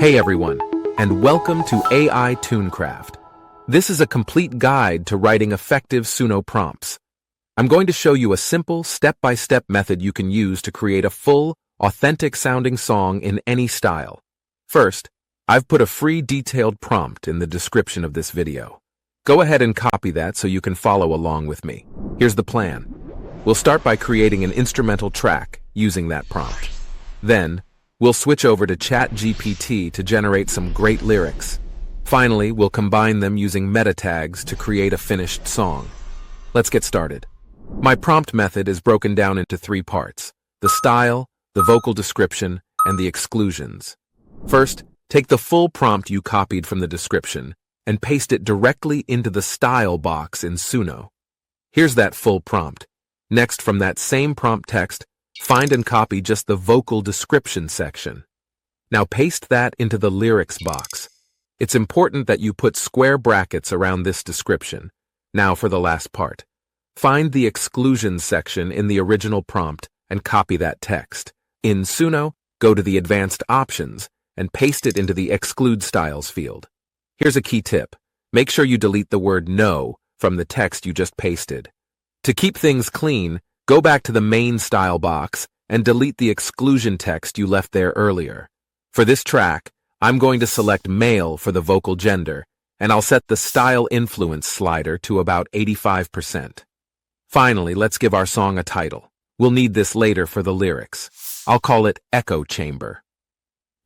Hey everyone, and welcome to AI Tunecraft. This is a complete guide to writing effective Suno prompts. I'm going to show you a simple, step-by-step method you can use to create a full, authentic-sounding song in any style. First, I've put a free detailed prompt in the description of this video. Go ahead and copy that so you can follow along with me. Here's the plan. We'll start by creating an instrumental track using that prompt. Then, we'll switch over to ChatGPT to generate some great lyrics. Finally, we'll combine them using meta tags to create a finished song. Let's get started. My prompt method is broken down into 3 parts: the style, the vocal description, and the exclusions. First, take the full prompt you copied from the description and paste it directly into the style box in Suno. Here's that full prompt. Next, from that same prompt text, find and copy just the vocal description section. Now paste that into the lyrics box. It's important that you put square brackets around this description. Now for the last part. Find the exclusions section in the original prompt and copy that text. In Suno, go to the advanced options and paste it into the exclude styles field. Here's a key tip. Make sure you delete the word no from the text you just pasted. To keep things clean, go back to the main style box and delete the exclusion text you left there earlier. For this track, I'm going to select male for the vocal gender, and I'll set the style influence slider to about 85%. Finally, let's give our song a title. We'll need this later for the lyrics. I'll call it Echo Chamber.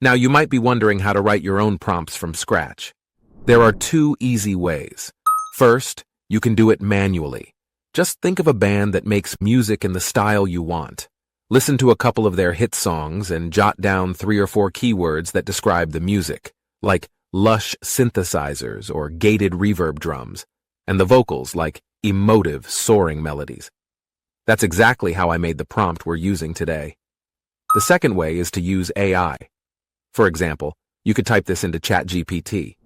Now you might be wondering how to write your own prompts from scratch. There are 2 easy ways. First, you can do it manually. Just think of a band that makes music in the style you want. Listen to a couple of their hit songs and jot down 3 or 4 keywords that describe the music, like lush synthesizers or gated reverb drums, and the vocals like emotive, soaring melodies. That's exactly how I made the prompt we're using today. The second way is to use AI. For example, you could type this into ChatGPT.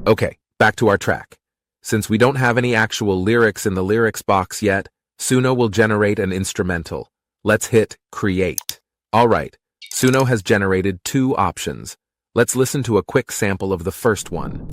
Okay, back to our track. Since we don't have any actual lyrics in the lyrics box yet, Suno will generate an instrumental. Let's hit Create. All right, Suno has generated 2 options. Let's listen to a quick sample of the first one.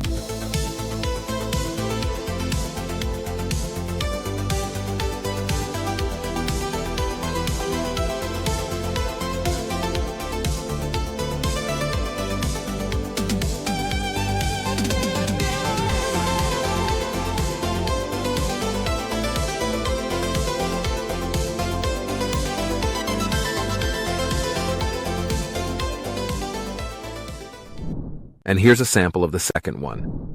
And here's a sample of the second one.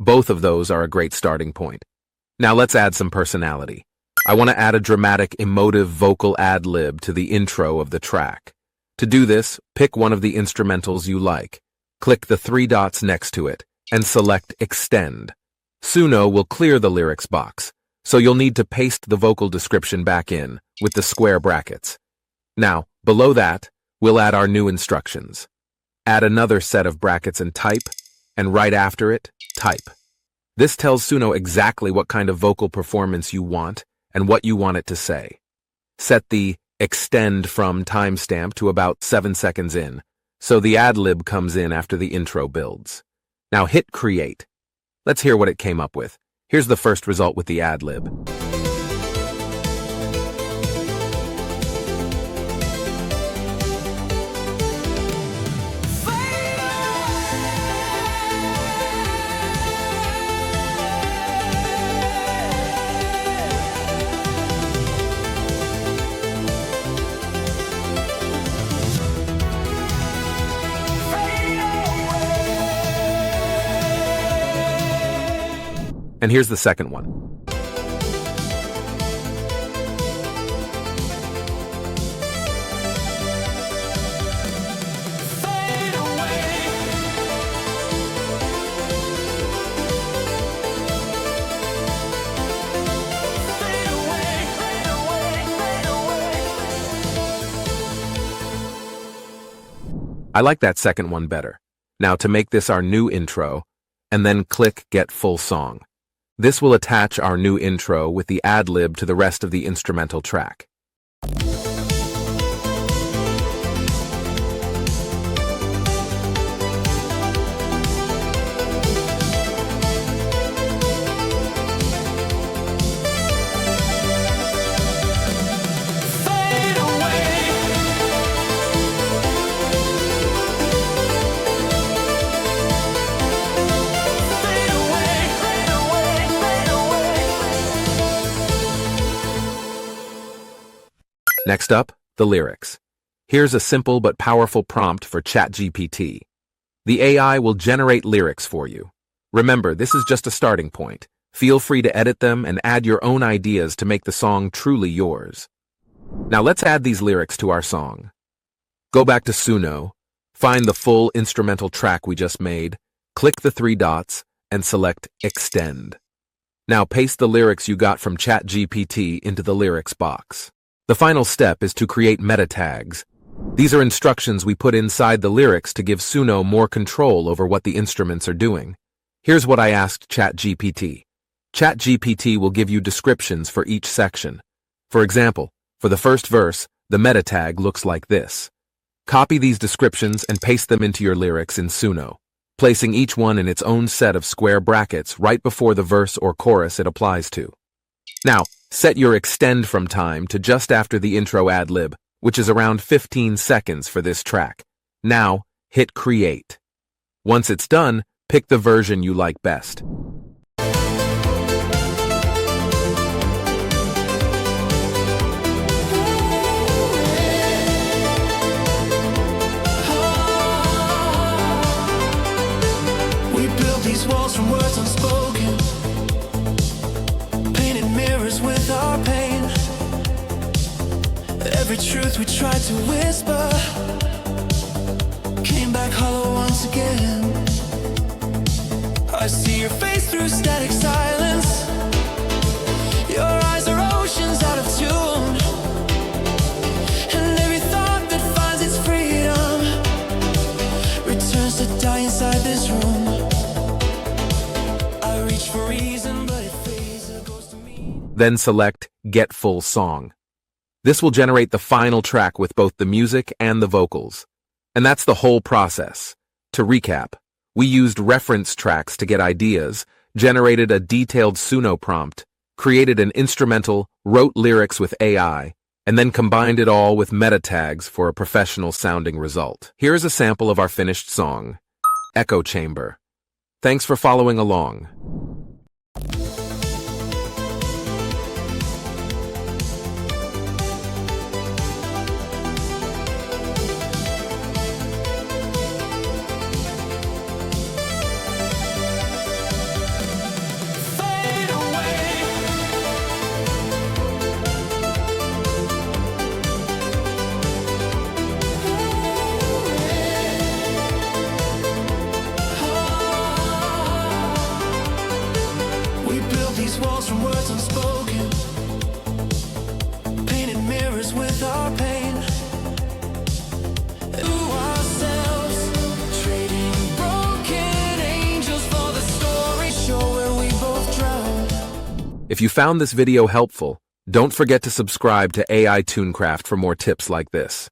Both of those are a great starting point. Now let's add some personality. I want to add a dramatic, emotive vocal ad-lib to the intro of the track. To do this, pick one of the instrumentals you like. Click the 3 dots next to it and select Extend. Suno will clear the lyrics box, so you'll need to paste the vocal description back in with the square brackets. Now, below that, we'll add our new instructions. Add another set of brackets and type, and right after it, type. This tells Suno exactly what kind of vocal performance you want and what you want it to say. Set the extend from timestamp to about 7 seconds in, so the ad-lib comes in after the intro builds. Now hit Create. Let's hear what it came up with. Here's the first result with the ad-lib. And here's the second one. Fade away. I like that second one better. Now to make this our new intro, and then click Get Full Song. This will attach our new intro with the ad-lib to the rest of the instrumental track. Next up, the lyrics. Here's a simple but powerful prompt for ChatGPT. The AI will generate lyrics for you. Remember, this is just a starting point. Feel free to edit them and add your own ideas to make the song truly yours. Now let's add these lyrics to our song. Go back to Suno, find the full instrumental track we just made, click the three dots, and select Extend. Now paste the lyrics you got from ChatGPT into the lyrics box. The final step is to create meta tags. These are instructions we put inside the lyrics to give Suno more control over what the instruments are doing. Here's what I asked ChatGPT. ChatGPT will give you descriptions for each section. For example, for the first verse, the meta tag looks like this. Copy these descriptions and paste them into your lyrics in Suno, placing each one in its own set of square brackets right before the verse or chorus it applies to. Now, set your extend from time to just after the intro ad-lib, which is around 15 seconds for this track. Now, hit create. Once it's done, pick the version you like best. We build these walls from words unspoken, painted mirrors with our pain. Every truth we tried to whisper came back hollow once again. I see your face through static silence. Your eyes are oceans out of tune, and every thought that finds its freedom returns to die inside this room. I reach for reason, but it fades and goes to me. Then select Get Full Song. This will generate the final track with both the music and the vocals. And that's the whole process. To recap, we used reference tracks to get ideas, generated a detailed Suno prompt, created an instrumental, wrote lyrics with AI, and then combined it all with meta tags for a professional-sounding result. Here's a sample of our finished song, Echo Chamber. Thanks for following along. These walls from words unspoken, painted mirrors with our pain. To ourselves, trading broken angels for the story show where we both drown. If you found this video helpful, don't forget to subscribe to AI Tunecraft for more tips like this.